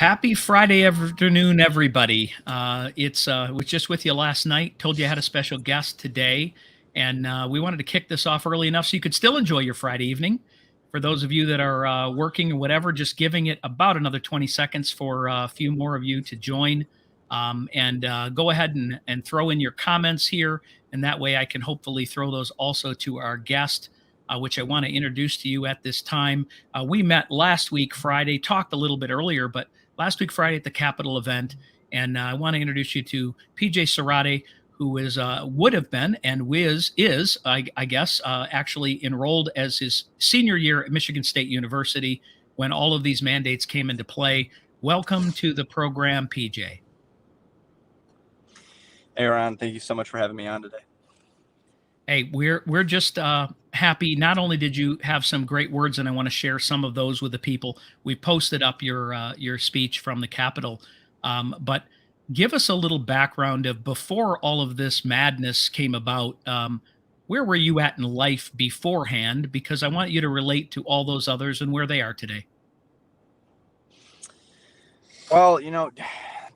Happy Friday afternoon, everybody. It's was just with you last night. Told you I had a special guest today, and we wanted to kick this off early enough so you could still enjoy your Friday evening. For those of you that are working or whatever, just giving it about another 20 seconds for a few more of you to join. And go ahead and throw in your comments here, and that way I can hopefully throw those also to our guest, which I want to introduce to you at this time. We met last week, Friday, talked a little bit earlier, but last week, Friday at the Capitol event. And I want to introduce you to PJ Sarotte, who would have been and is I guess, actually enrolled as his senior year at Michigan State University when all of these mandates came into play. Welcome to the program, PJ. Hey, Ron, thank you so much for having me on today. Hey, we're just happy. Not only did you have some great words, and I want to share some of those with the people. We posted up your speech from the Capitol, but give us a little background of before all of this madness came about. Where were you at in life beforehand? Because I want you to relate to all those others and where they are today. Well,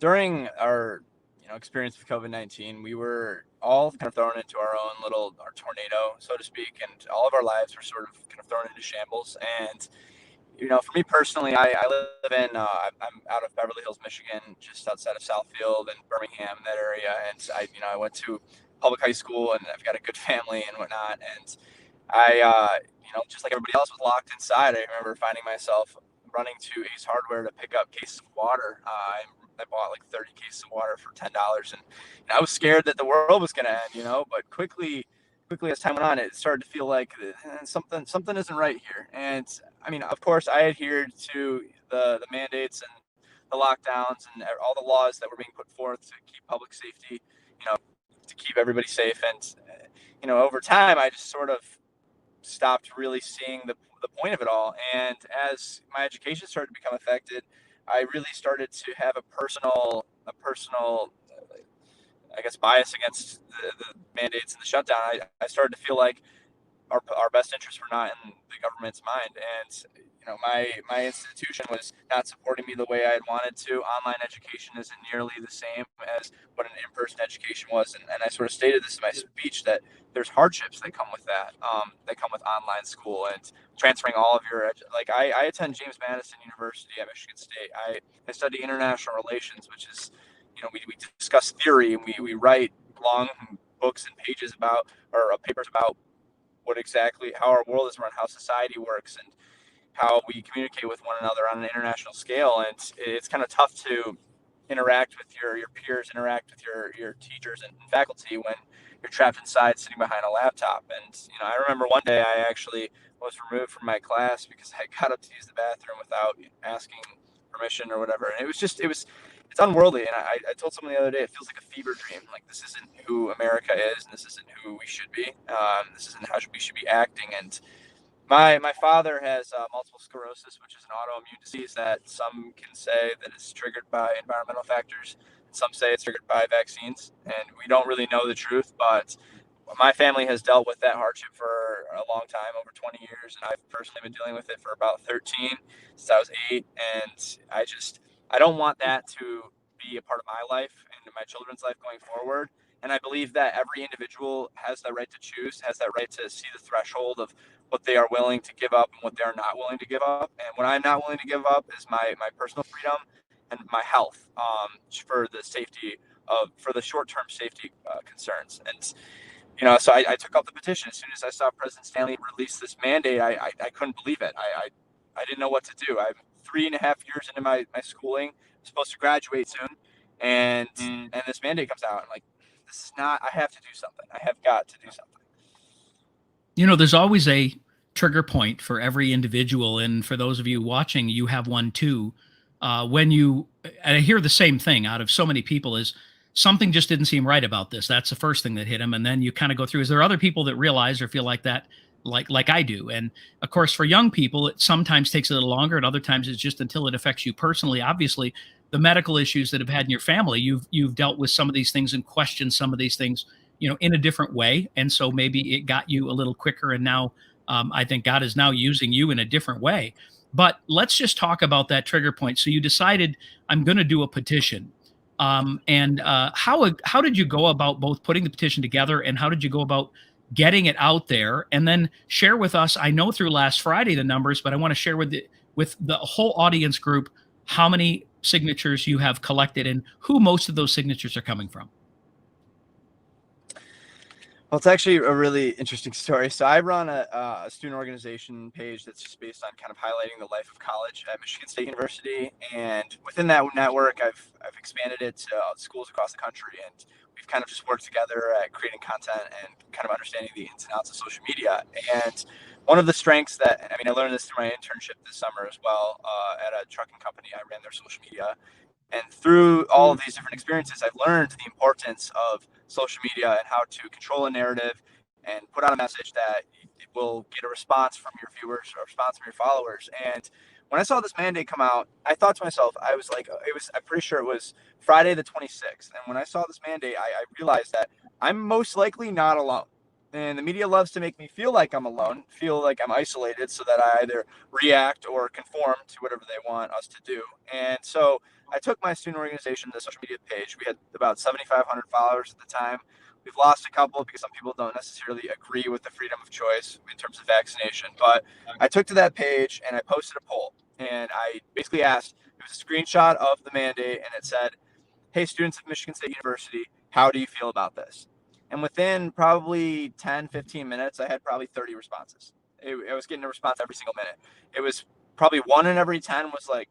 during our experience with COVID-19, we were all kind of thrown into our tornado, so to speak, and all of our lives were sort of kind of thrown into shambles. And for me personally, I live in I'm out of Beverly Hills, Michigan, just outside of Southfield and Birmingham, that area. And I went to public high school, and I've got a good family and whatnot. And I just like everybody else, was locked inside. I remember finding myself running to Ace Hardware to pick up cases of water. I bought like 30 cases of water for $10, and I was scared that the world was going to end, but quickly as time went on, it started to feel like something isn't right here. And I mean, of course, I adhered to the mandates and the lockdowns and all the laws that were being put forth to keep public safety, to keep everybody safe. And over time, I just sort of stopped really seeing the point of it all. And as my education started to become affected, I really started to have a personal, I guess, bias against the mandates and the shutdown. I started to feel like our best interests were not in the government's mind. And my institution was not supporting me the way I had wanted to. Online education isn't nearly the same as what an in-person education was. And I sort of stated this in my speech, that there's hardships that come with that, that come with online school and transferring all of your, I attend James Madison University at Michigan State. I study international relations, which is, we discuss theory, and we write long books and pages about, or papers about how our world is run, how society works, and how we communicate with one another on an international scale. And it's kind of tough to interact with your peers, interact with your teachers and faculty when you're trapped inside sitting behind a laptop. And I remember one day I actually was removed from my class because I got up to use the bathroom without asking permission or whatever. And it's unworldly. And I told someone the other day, it feels like a fever dream. Like, this isn't who America is, and this isn't who we should be. This isn't how we should be acting. And my father has multiple sclerosis, which is an autoimmune disease that some can say that is triggered by environmental factors. Some say it's triggered by vaccines, and we don't really know the truth. But my family has dealt with that hardship for a long time, over 20 years, and I've personally been dealing with it for about 13 since I was 8. And I don't want that to be a part of my life and my children's life going forward. And I believe that every individual has that right to choose, has that right to see the threshold of what they are willing to give up and what they are not willing to give up. And what I'm not willing to give up is my personal freedom and my health, for the short-term safety concerns. And so I took up the petition. As soon as I saw President Stanley release this mandate, I couldn't believe it. I didn't know what to do. I'm 3.5 years into my schooling. I'm supposed to graduate soon, and this mandate comes out. I'm like, this is not. I have to do something. I have got to do something. There's always a trigger point for every individual, and for those of you watching, you have one too. And I hear the same thing out of so many people, is something just didn't seem right about this. That's the first thing that hit them. And then you kind of go through, is there other people that realize or feel like that, like I do? And of course, for young people, it sometimes takes a little longer, and other times it's just until it affects you personally. Obviously, the medical issues that have had in your family, you've dealt with some of these things and questioned some of these things, in a different way. And so maybe it got you a little quicker. And now I think God is now using you in a different way. But let's just talk about that trigger point. So you decided, I'm going to do a petition. And how did you go about both putting the petition together, and how did you go about getting it out there? And then share with us, I know through last Friday the numbers, but I want to share with the whole audience group how many signatures you have collected and who most of those signatures are coming from. Well, it's actually a really interesting story. So I run a student organization page that's just based on kind of highlighting the life of college at Michigan State University. And within that network, I've expanded it to schools across the country. And we've kind of just worked together at creating content and kind of understanding the ins and outs of social media. And one of the strengths that, I learned this through my internship this summer as well at a trucking company. I ran their social media. And through all of these different experiences, I've learned the importance of social media and how to control a narrative and put out a message that it will get a response from your viewers or a response from your followers. And when I saw this mandate come out, I thought to myself, I'm pretty sure it was Friday the 26th. And when I saw this mandate, I realized that I'm most likely not alone. And the media loves to make me feel like I'm alone, feel like I'm isolated, so that I either react or conform to whatever they want us to do. And so I took my student organization, the social media page. We had about 7,500 followers at the time. We've lost a couple because some people don't necessarily agree with the freedom of choice in terms of vaccination. But I took to that page and I posted a poll. And I basically asked, it was a screenshot of the mandate, and it said, hey, students of Michigan State University, how do you feel about this? And within probably 10, 15 minutes, I had probably 30 responses. I was getting a response every single minute. It was probably 1 in every 10 was like,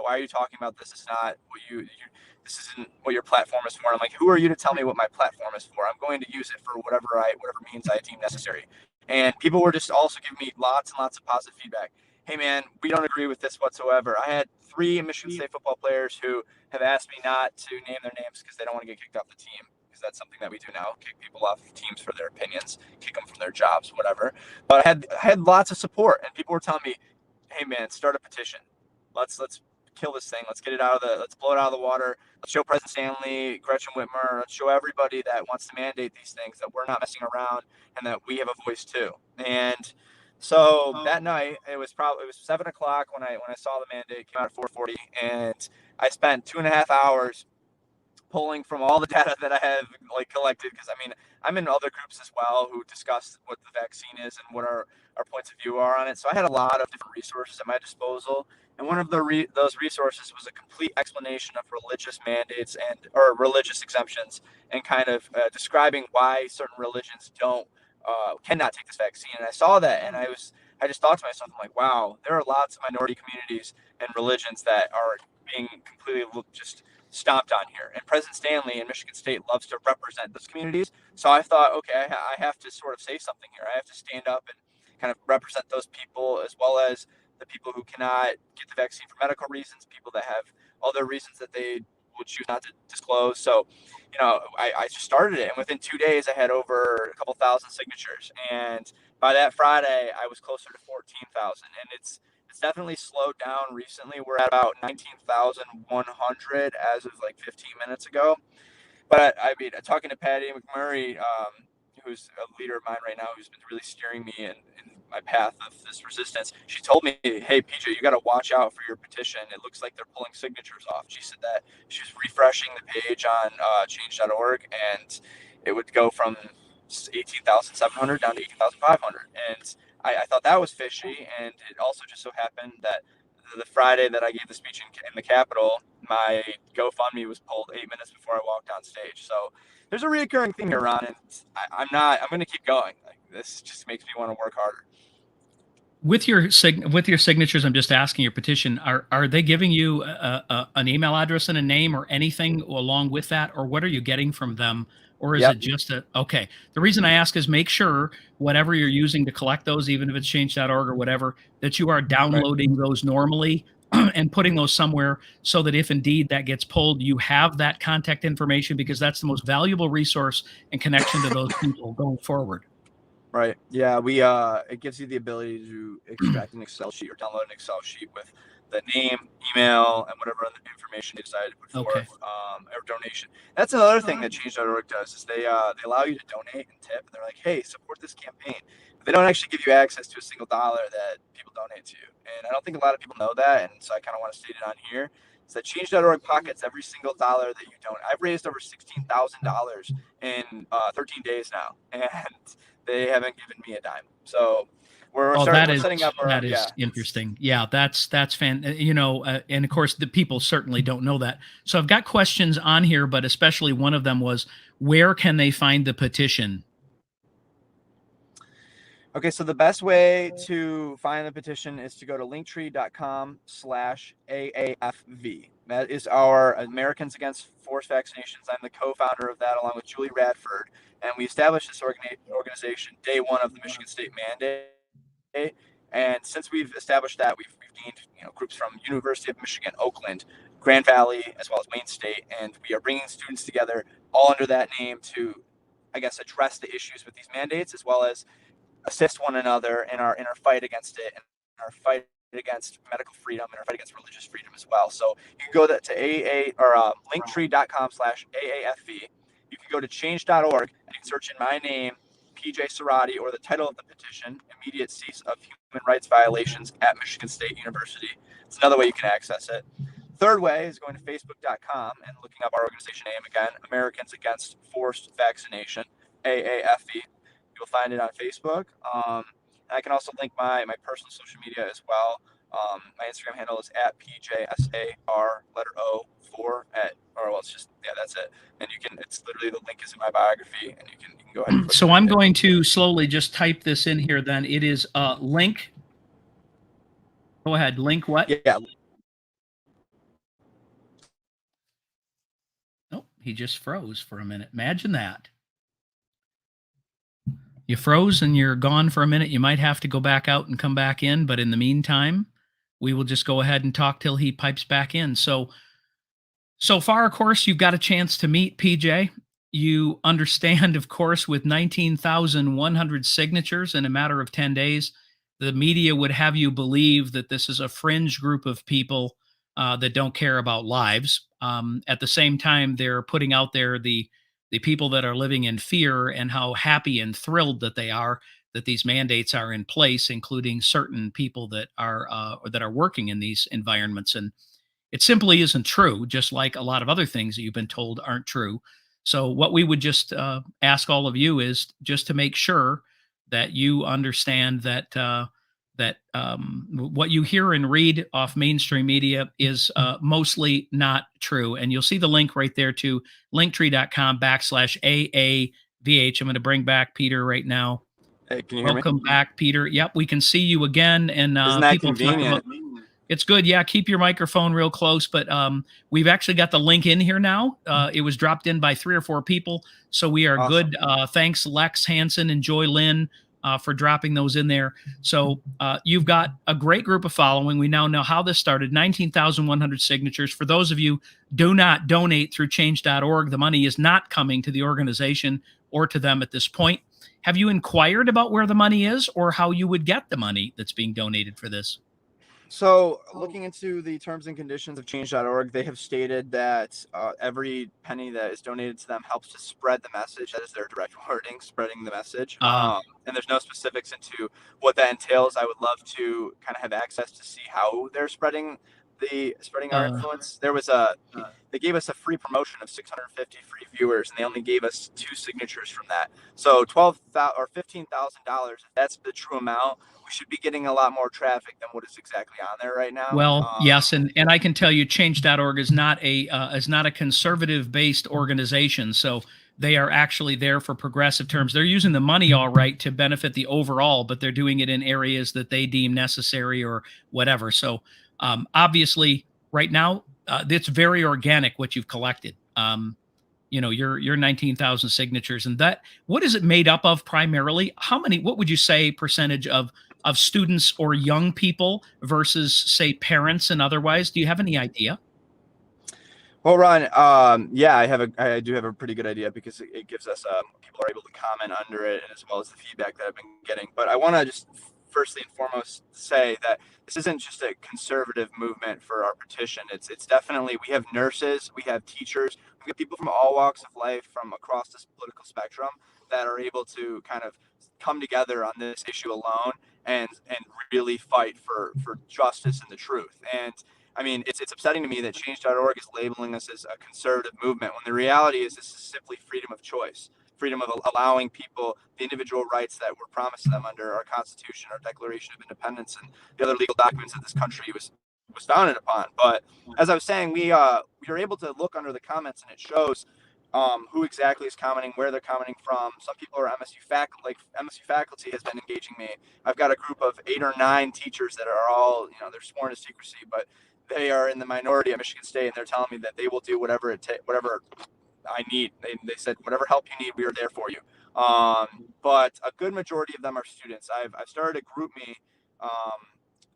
why are you talking about this? It's not what this isn't what your platform is for. And I'm like, who are you to tell me what my platform is for? I'm going to use it for whatever means I deem necessary. And people were just also giving me lots and lots of positive feedback. Hey man, we don't agree with this whatsoever. I had 3 Michigan State football players who have asked me not to name their names because they don't want to get kicked off the team. That's something that we do now, kick people off of teams for their opinions, kick them from their jobs, whatever. But I had lots of support, and people were telling me, hey man, start a petition. Let's kill this thing. Let's blow it out of the water. Let's show President Stanley, Gretchen Whitmer, let's show everybody that wants to mandate these things that we're not messing around and that we have a voice too. And so that night, it was 7 o'clock when I saw the mandate. It came out at 4:40, and I spent 2.5 hours pulling from all the data that I have collected, because I'm in other groups as well who discuss what the vaccine is and what our points of view are on it. So I had a lot of different resources at my disposal, and one of those resources was a complete explanation of religious mandates or religious exemptions, and kind of describing why certain religions cannot take this vaccine. And I saw that, and I just thought to myself, I'm like, wow, there are lots of minority communities and religions that are being completely just stomped on here. And President Stanley and Michigan State loves to represent those communities. So I thought, okay, I have to sort of say something here. I have to stand up and kind of represent those people, as well as the people who cannot get the vaccine for medical reasons, people that have other reasons that they would choose not to disclose. So, I just started it, and within 2 days, I had over a couple thousand signatures. And by that Friday, I was closer to 14,000. And it's definitely slowed down recently. We're at about 19,100 as of 15 minutes ago. But talking to Patty McMurray, who's a leader of mine right now, who's been really steering me in my path of this resistance, she told me, hey, PJ, you got to watch out for your petition. It looks like they're pulling signatures off. She said that she was refreshing the page on change.org, and it would go from 18,700 down to 18,500. And I thought that was fishy. And it also just so happened that the Friday that I gave the speech in the Capitol, my GoFundMe was pulled 8 minutes before I walked on stage. So there's a reoccurring thing here, Ron, and I'm going to keep going. This just makes me want to work harder. With your signatures, I'm just asking, your petition, are they giving you an email address and a name or anything along with that, or what are you getting from them? Or is it just okay? The reason I ask is make sure whatever you're using to collect those, even if it's change.org or whatever, that you are downloading those normally and putting those somewhere, so that if indeed that gets pulled, you have that contact information, because that's the most valuable resource and connection to those people going forward. Right. Yeah. It gives you the ability to extract an Excel sheet or download an Excel sheet with the name, email, and whatever other information they decide to put forth, or donation. That's another thing that change.org does, is they allow you to donate and tip. And they're like, hey, support this campaign. The they don't actually give you access to a single dollar that people donate to you. And I don't think a lot of people know that, and so I kind of want to state it on here. Is that Change.org pockets every single dollar that you donate. I've raised over $16,000 in 13 days now, and they haven't given me a dime. So we're setting up our, that is interesting. Yeah, that's you know, and of course the people certainly don't know that. So I've got questions on here, but especially one of them was, where can they find the petition? Okay, so the best way to find the petition is to go to linktree.com/AAFV. That is our Americans Against Forced Vaccinations. I'm the co-founder of that along with Julie Radford, and we established this organization day one of the Michigan State mandate. And since we've established that, we've gained groups from University of Michigan, Oakland, Grand Valley, as well as Wayne State, and we are bringing students together all under that name to, I guess, address the issues with these mandates, as well as assist one another in our fight against it, and our fight against medical freedom, and our fight against religious freedom as well. So you can go to linktree.com/AAFV. You can go to change.org and you can search in my name, PJ Sarotte, or the title of the petition, Immediate Cease of Human Rights Violations at Michigan State University. It's another way you can access it. Third way is going to facebook.com and looking up our organization name again, Americans Against Forced Vaccination, AAFV. You'll find it on Facebook. I can also link my personal social media as well. My Instagram handle is at PJSAR4 that's it. And it's literally, the link is in my biography, and you can go ahead and so I'm going to slowly just type this in here then. It is link. Go ahead. Link what? Yeah. Oh, he just froze for a minute. Imagine that. You froze and you're gone for a minute. You might have to go back out and come back in. But in the meantime, we will just go ahead and talk till he pipes back in. So far, of course, you've got a chance to meet PJ. You understand, of course, with 19,100 signatures in a matter of 10 days, the media would have you believe that this is a fringe group of people that don't care about lives. At the same time, they're putting out there the people that are living in fear and how happy and thrilled that they are that these mandates are in place, including certain people that are working in these environments. And it simply isn't true, just like a lot of other things that you've been told aren't true. So what we would just ask all of you is just to make sure that you understand that what you hear and read off mainstream media is mostly not true. And you'll see the link right there to linktree.com/AAVH. I'm going to bring back Peter right now. Hey, can you hear me? Welcome back, Peter. Yep, we can see you again. And isn't that convenient? It's good. Yeah, keep your microphone real close. But we've actually got the link in here now. It was dropped in by 3 or 4 people. So we are awesome. Good. Thanks, Lex Hansen and Joy Lynn, for dropping those in there. So you've got a great group of following. We now know how this started. 19,100 signatures. For those of you do not donate through change.org, the money is not coming to the organization or to them at this point. Have you inquired about where the money is or how you would get the money that's being donated for this? So looking into the terms and conditions of change.org, they have stated that every penny that is donated to them helps to spread the message. That is their direct wording, spreading the message. And there's no specifics into what that entails. I would love to kind of have access to see how they're spreading our influence. There was they gave us a free promotion of 650 free viewers, and they only gave us 2 signatures from that. So $12,000 or $15,000, if that's the true amount, we should be getting a lot more traffic than what is exactly on there right now. Well, yes, and I can tell you, change.org is not a conservative-based organization, so they are actually there for progressive terms. They're using the money all right to benefit the overall, but they're doing it in areas that they deem necessary or whatever. So obviously, right now, it's very organic what you've collected. Your 19,000 signatures, and that, what is it made up of primarily? What would you say percentage of students or young people versus, say, parents and otherwise? Do you have any idea? Well, Ron, yeah, I do have a pretty good idea because it gives us people are able to comment under it, as well as the feedback that I've been getting. But I want to just firstly and foremost say that this isn't just a conservative movement for our petition. It's definitely, we have nurses, we have teachers, we have people from all walks of life from across this political spectrum that are able to kind of come together on this issue alone and really fight for justice and the truth. And I mean, it's upsetting to me that change.org is labeling us as a conservative movement when the reality is this is simply freedom of choice, freedom of allowing people the individual rights that were promised to them under our Constitution, our Declaration of Independence, and the other legal documents that this country was founded upon. But as I was saying, we are able to look under the comments, and it shows who exactly is commenting, where they're commenting from. Some people are MSU faculty, like MSU faculty has been engaging me. I've got a group of 8 or 9 teachers that are all, they're sworn to secrecy, but they are in the minority at Michigan State, and they're telling me that they will do whatever I need. They said, whatever help you need, we are there for you. But a good majority of them are students. I've started a group me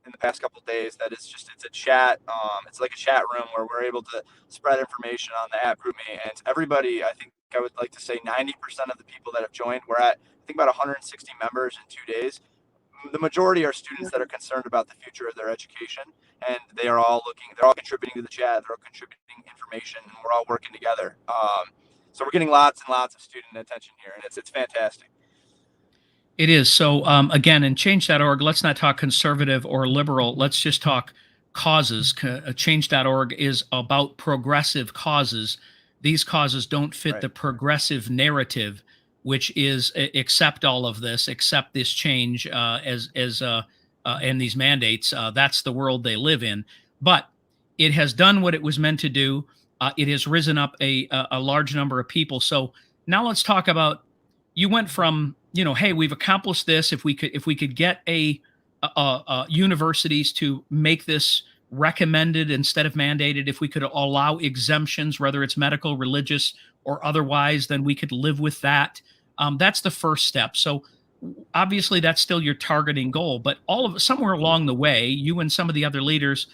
in the past couple of days that is just, it's a chat. It's like a chat room where we're able to spread information on the app group me. And everybody, I think I would like to say 90% of the people that have joined, we're at, I think, about 160 members in 2 days. The majority are students that are concerned about the future of their education, and they're all contributing to the chat, they're all contributing information, and we're all working together. So we're getting lots and lots of student attention here, and it's fantastic. It is. So again, in change.org, let's not talk conservative or liberal. Let's just talk causes. Change.org is about progressive causes. These causes don't fit the progressive narrative, which is accept all of this, accept this change and these mandates. That's the world they live in. But it has done what it was meant to do. It has risen up a large number of people. So now let's talk about, you went from, hey, we've accomplished this. If we could get universities to make this recommended instead of mandated, if we could allow exemptions, whether it's medical, religious, or otherwise, then we could live with that. That's the first step. So obviously that's still your targeting goal, but somewhere along the way, you and some of the other leaders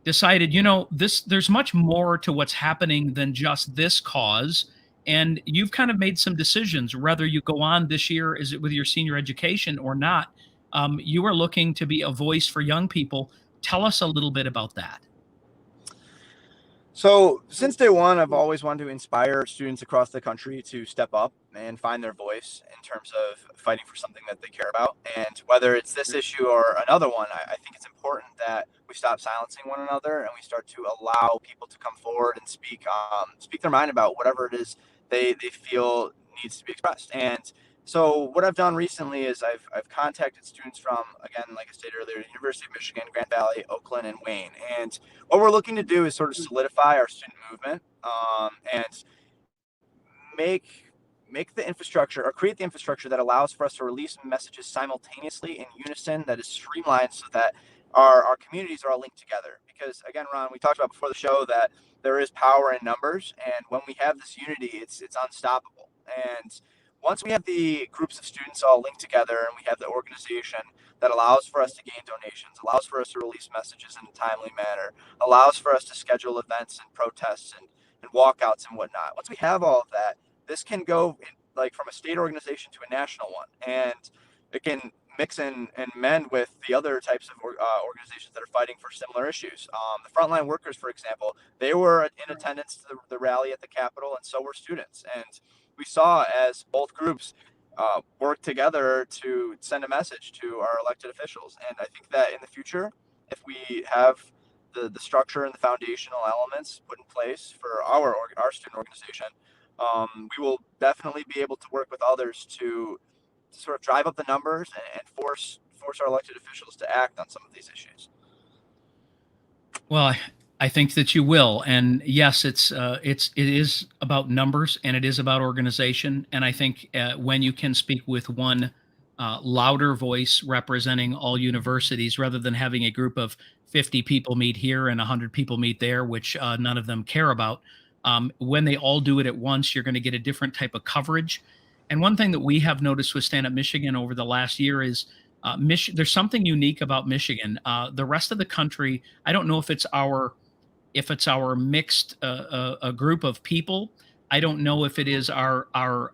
decided, there's much more to what's happening than just this cause. And you've kind of made some decisions, whether you go on this year, is it with your senior education or not? You are looking to be a voice for young people. Tell us a little bit about that. So since day one, I've always wanted to inspire students across the country to step up and find their voice in terms of fighting for something that they care about. And whether it's this issue or another one, I think it's important that we stop silencing one another and we start to allow people to come forward and speak their mind about whatever it is they feel needs to be expressed. And so what I've done recently is I've contacted students from, again, like I stated earlier, University of Michigan, Grand Valley, Oakland, and Wayne. And what we're looking to do is sort of solidify our student movement and make the infrastructure, or create the infrastructure that allows for us to release messages simultaneously in unison, that is streamlined so that our communities are all linked together. Because again, Ron, we talked about before the show that there is power in numbers, and when we have this unity, it's unstoppable. And once we have the groups of students all linked together and we have the organization that allows for us to gain donations, allows for us to release messages in a timely manner, allows for us to schedule events and protests and walkouts and whatnot. Once we have all of that, this can go from a state organization to a national one. And it can mix and mend with the other types of organizations that are fighting for similar issues. The frontline workers, for example, they were in attendance to the rally at the Capitol, and so were students. And we saw as both groups work together to send a message to our elected officials. And I think that in the future, if we have the structure and the foundational elements put in place for our student organization, we will definitely be able to work with others to sort of drive up the numbers and force our elected officials to act on some of these issues. Well, I think that you will. And yes, it is about numbers and it is about organization. And I think when you can speak with one louder voice representing all universities, rather than having a group of 50 people meet here and 100 people meet there, which none of them care about, when they all do it at once, you're going to get a different type of coverage. And one thing that we have noticed with Stand Up Michigan over the last year is there's something unique about Michigan. The rest of the country, I don't know if it's our mixed a group of people. I don't know if it is our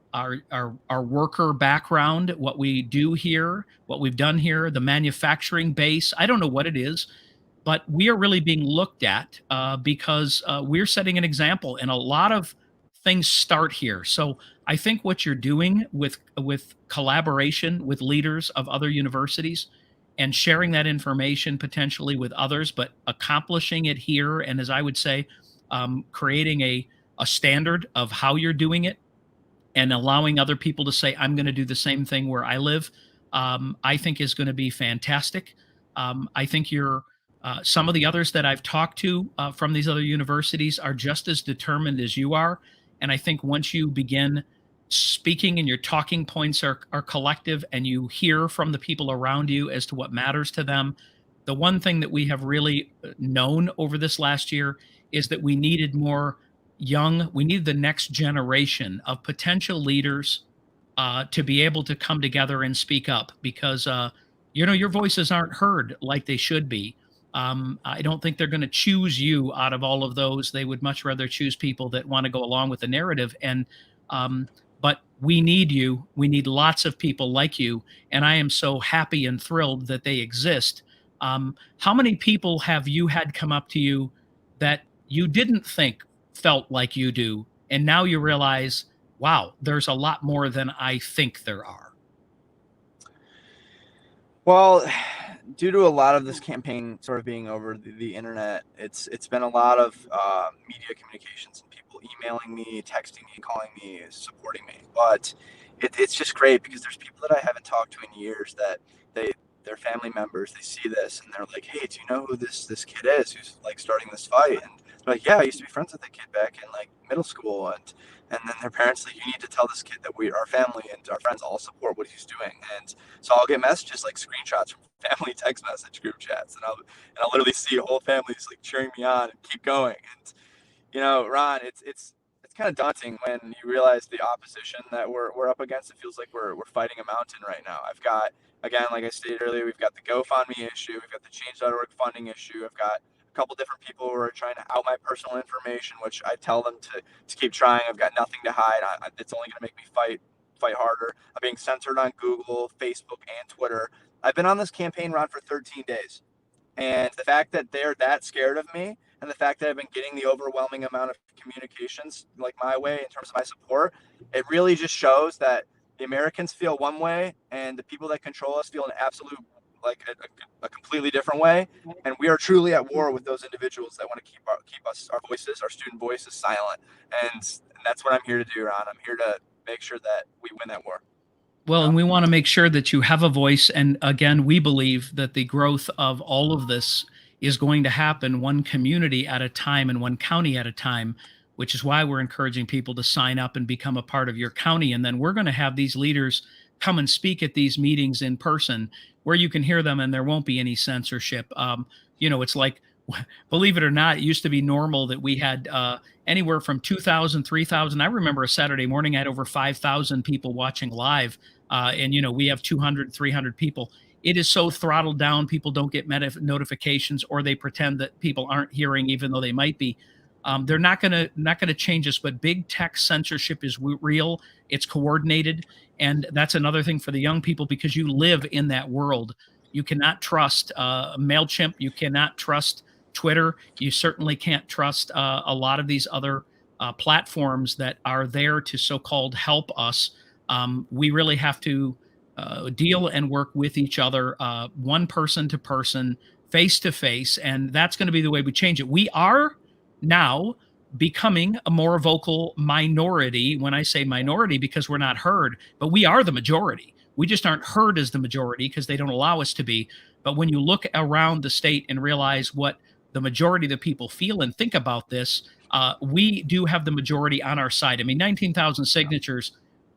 worker background, what we do here, what we've done here, the manufacturing base. I don't know what it is, but we are really being looked at because we're setting an example, and a lot of things start here. So I think what you're doing with collaboration with leaders of other universities and sharing that information potentially with others, but accomplishing it here, and as I would say, creating a standard of how you're doing it and allowing other people to say, I'm going to do the same thing where I live, I think is going to be fantastic. I think some of the others that I've talked to from these other universities are just as determined as you are. And I think once you begin speaking and your talking points are collective and you hear from the people around you as to what matters to them, the one thing that we have really known over this last year is that we need the next generation of potential leaders to be able to come together and speak up because your voices aren't heard like they should be. I don't think they're going to choose you out of all of those. They would much rather choose people that want to go along with the narrative. And but we need you. We need lots of people like you. And I am so happy and thrilled that they exist. How many people have you had come up to you that you didn't think felt like you do, and now you realize, wow, there's a lot more than I think there are? Well, due to a lot of this campaign sort of being over the internet, it's been a lot of media communications and people emailing me, texting me, calling me, supporting me. But it's just great because there's people that I haven't talked to in years that their family members, they see this and they're like, hey, do you know who this kid is who's like starting this fight? And they're like, yeah, I used to be friends with that kid back in like middle school. And then their parents like, you need to tell this kid that our family and our friends all support what he's doing. And so I'll get messages like screenshots from family text message group chats, and I'll literally see whole families like cheering me on and keep going. And Ron, it's kind of daunting when you realize the opposition that we're up against. It feels like we're fighting a mountain right now. I've got, again, like I stated earlier, we've got the GoFundMe issue, we've got the Change.org funding issue. I've got a couple different people who are trying to out my personal information, which I tell them to keep trying. I've got nothing to hide. It's only going to make me fight harder. I'm being censored on Google, Facebook, and Twitter. I've been on this campaign, Ron, for 13 days. And the fact that they're that scared of me and the fact that I've been getting the overwhelming amount of communications like my way in terms of my support, it really just shows that the Americans feel one way and the people that control us feel an absolute, like a completely different way. And we are truly at war with those individuals that want to keep our voices, our student voices silent. And that's what I'm here to do, Ron. I'm here to make sure that we win that war. Well, and we want to make sure that you have a voice. And again, we believe that the growth of all of this is going to happen one community at a time and one county at a time, which is why we're encouraging people to sign up and become a part of your county. And then we're going to have these leaders come and speak at these meetings in person where you can hear them and there won't be any censorship. It's like, believe it or not, it used to be normal that we had anywhere from 2,000, 3,000. I remember a Saturday morning, I had over 5,000 people watching live. We have 200, 300 people. It is so throttled down. People don't get notifications, or they pretend that people aren't hearing, even though they might be. They're not gonna change us. But big tech censorship is real. It's coordinated, and that's another thing for the young people because you live in that world. You cannot trust Mailchimp. You cannot trust Twitter. You certainly can't trust a lot of these other platforms that are there to so-called help us. We really have to deal and work with each other, one person to person, face to face, and that's going to be the way we change it. We are now becoming a more vocal minority. When I say minority, because we're not heard, but we are the majority. We just aren't heard as the majority because they don't allow us to be. But when you look around the state and realize what the majority of the people feel and think about this, we do have the majority on our side. I mean, 19,000 signatures,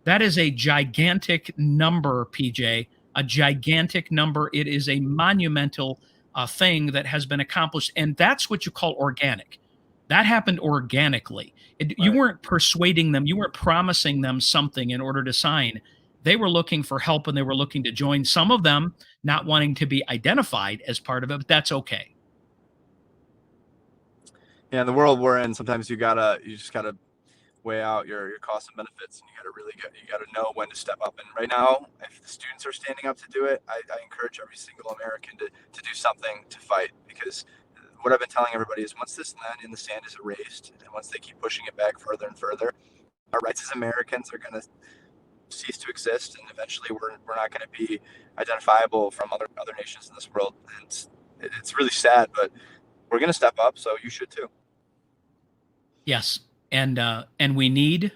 that is a gigantic number, PJ, a gigantic number. It is a monumental thing that has been accomplished. And that's what you call organic. That happened organically. You weren't persuading them. You weren't promising them something in order to sign. They were looking for help and they were looking to join. Some of them not wanting to be identified as part of it, but that's okay. Yeah, in the world we're in, sometimes you just gotta weigh out your costs and benefits, and you gotta know when to step up. And right now, if the students are standing up to do it, I encourage every single American to do something to fight, because what I've been telling everybody is once this line in the sand is erased and once they keep pushing it back further and further, our rights as Americans are going to cease to exist, and eventually we're not going to be identifiable from other nations in this world. And it's really sad, but we're going to step up. So you should too. Yes, and we need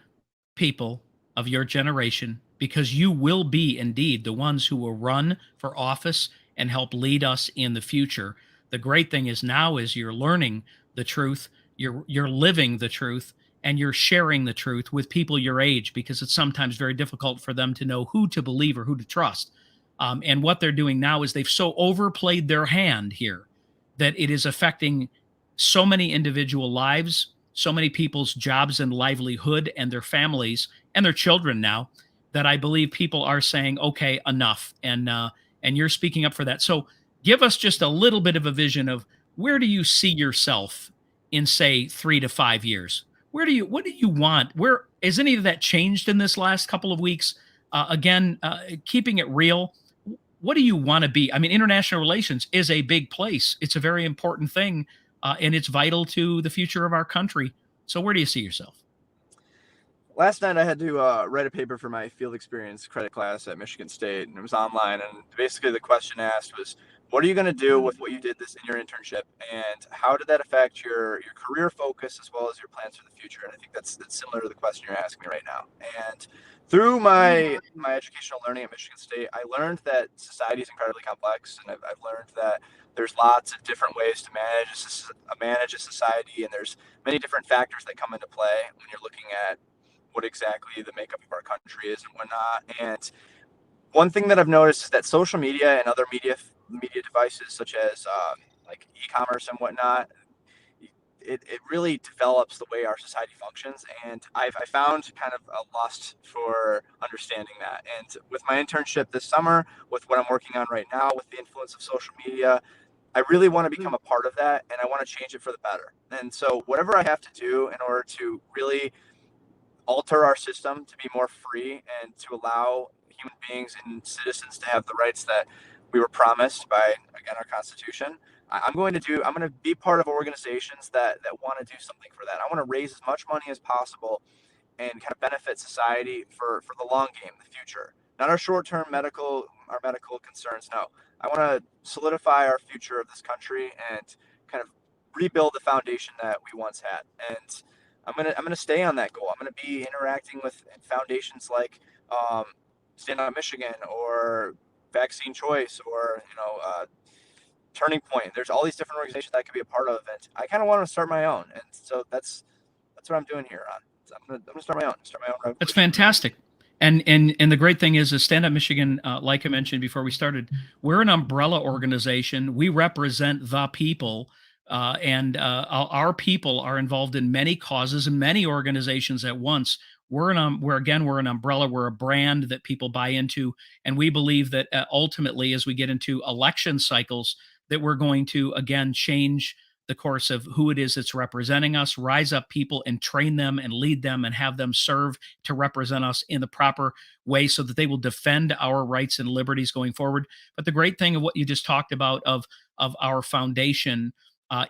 people of your generation, because you will be indeed the ones who will run for office and help lead us in the future. The great thing is now is you're learning the truth, you're living the truth, and you're sharing the truth with people your age, because it's sometimes very difficult for them to know who to believe or who to trust. And what they're doing now is they've so overplayed their hand here that it is affecting so many individual lives, so many people's jobs and livelihood and their families and their children now, that I believe people are saying, okay, enough. And you're speaking up for that. So give us just a little bit of a vision of where do you see yourself in, say, 3 to 5 years? What do you want? Where is any of that changed in this last couple of weeks? Again, keeping it real, what do you want to be? I mean, international relations is a big place. It's a very important thing, and it's vital to the future of our country. So, where do you see yourself? Last night I had to write a paper for my field experience credit class at Michigan State, and it was online. And basically, the question asked was, "What are you going to do with what you did this in your internship, and how did that affect your career focus as well as your plans for the future?" And I think that's similar to the question you're asking me right now. And through my educational learning at Michigan State, I learned that society is incredibly complex, and I've learned that there's lots of different ways to manage a society, and there's many different factors that come into play when you're looking at what exactly the makeup of our country is and whatnot. And one thing that I've noticed is that social media and other media devices, such as like e-commerce and whatnot, it really develops the way our society functions. And I found kind of a lust for understanding that. And with my internship this summer, with what I'm working on right now, with the influence of social media, I really want to become a part of that, and I want to change it for the better. And so whatever I have to do in order to really alter our system to be more free and to allow human beings and citizens to have the rights that we were promised by, again, our Constitution. I'm going to be part of organizations that want to do something for that. I want to raise as much money as possible and kind of benefit society for the long game, the future, not our short-term medical concerns. No, I want to solidify our future of this country and kind of rebuild the foundation that we once had. And I'm gonna stay on that goal. I'm gonna be interacting with foundations like Stand Up Michigan or Vaccine Choice or Turning Point. There's all these different organizations that I could be a part of, and I kind of want to start my own. And so that's what I'm doing here. So I'm gonna start my own. Revolution. That's fantastic. And the great thing is Stand Up Michigan, like I mentioned before we started, we're an umbrella organization. We represent the people, and our people are involved in many causes and many organizations at once. We're an umbrella. We're a brand that people buy into, and we believe that ultimately, as we get into election cycles, that we're going to again change the course of who it is that's representing us, rise up people and train them and lead them and have them serve to represent us in the proper way so that they will defend our rights and liberties going forward. But the great thing of what you just talked about of our foundation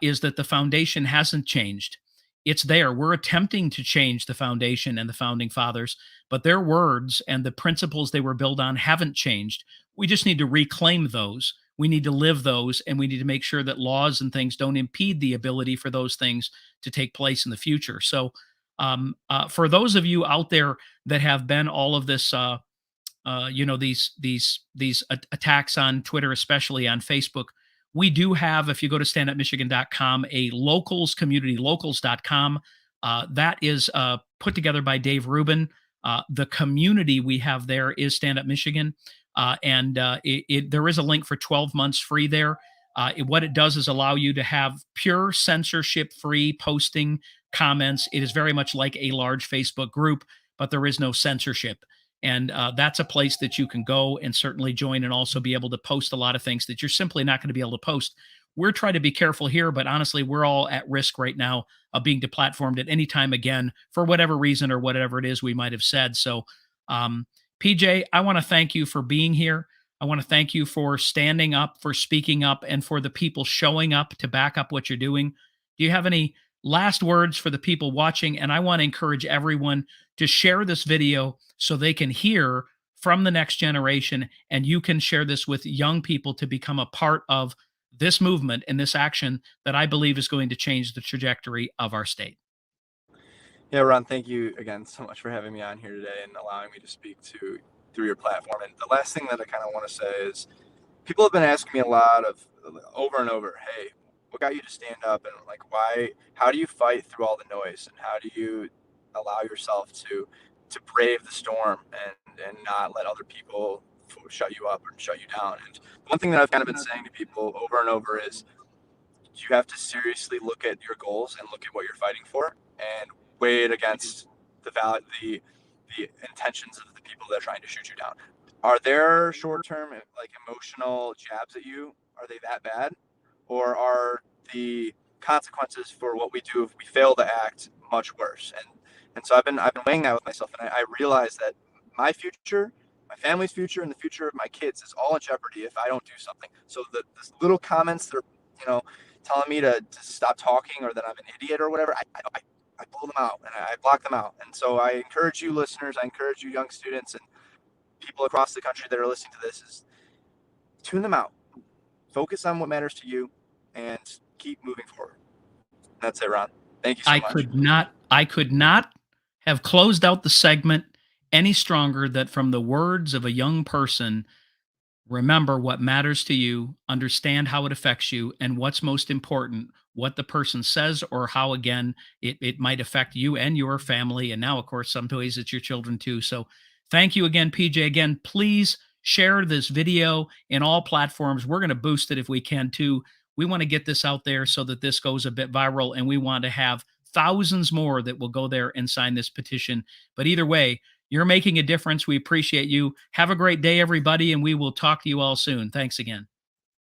is that the foundation hasn't changed. It's there. We're attempting to change the foundation and the founding fathers, but their words and the principles they were built on haven't changed. We just need to reclaim those. We need to live those, and we need to make sure that laws and things don't impede the ability for those things to take place in the future. So, for those of you out there that have been all of this, these attacks on Twitter, especially on Facebook, we do have, if you go to standupmichigan.com, a locals community, locals.com. That is put together by Dave Rubin. The community we have there is Stand Up Michigan. There is a link for 12 months free there. What it does is allow you to have pure censorship-free posting, comments. It is very much like a large Facebook group, but there is no censorship. And that's a place that you can go and certainly join and also be able to post a lot of things that you're simply not going to be able to post. We're trying to be careful here, but honestly, we're all at risk right now of being deplatformed at any time again for whatever reason or whatever it is we might have said. So, PJ, I want to thank you for being here. I want to thank you for standing up, for speaking up, and for the people showing up to back up what you're doing. Do you have any last words for the people watching. And I want to encourage everyone to share this video so they can hear from the next generation. And you can share this with young people to become a part of this movement and this action that I believe is going to change the trajectory of our state. Yeah, Ron, thank you again so much for having me on here today and allowing me to speak through your platform. And the last thing that I kind of want to say is, people have been asking me a lot of over and over, hey, what got you to stand up, and like, how do you fight through all the noise, and how do you allow yourself to brave the storm and not let other people shut you up or shut you down? And one thing that I've kind of been saying to people over and over is, you have to seriously look at your goals and look at what you're fighting for, and weigh it against the intentions of the people that are trying to shoot you down. Are there short-term, like, emotional jabs at you? Are they that bad? Or are the consequences for what we do if we fail to act much worse? And so I've been weighing that with myself, and I realize that my future, my family's future, and the future of my kids is all in jeopardy if I don't do something. So the little comments that are, telling me to stop talking, or that I'm an idiot or whatever, I pull them out and I block them out. And so I encourage you listeners, I encourage you young students and people across the country that are listening to this, is tune them out. Focus on what matters to you and keep moving forward. That's it, Ron. Thank you so much. I could not have closed out the segment any stronger than from the words of a young person. Remember what matters to you, understand how it affects you, and what's most important, what the person says, or how, again, it might affect you and your family. And now, of course, some ways it's your children too. So thank you again, PJ. Again, please share this video in all platforms. We're going to boost it if we can too. We want to get this out there so that this goes a bit viral, and we want to have thousands more that will go there and sign this petition. But either way, you're making a difference. We appreciate you. Have a great day, everybody, and we will talk to you all soon. Thanks again.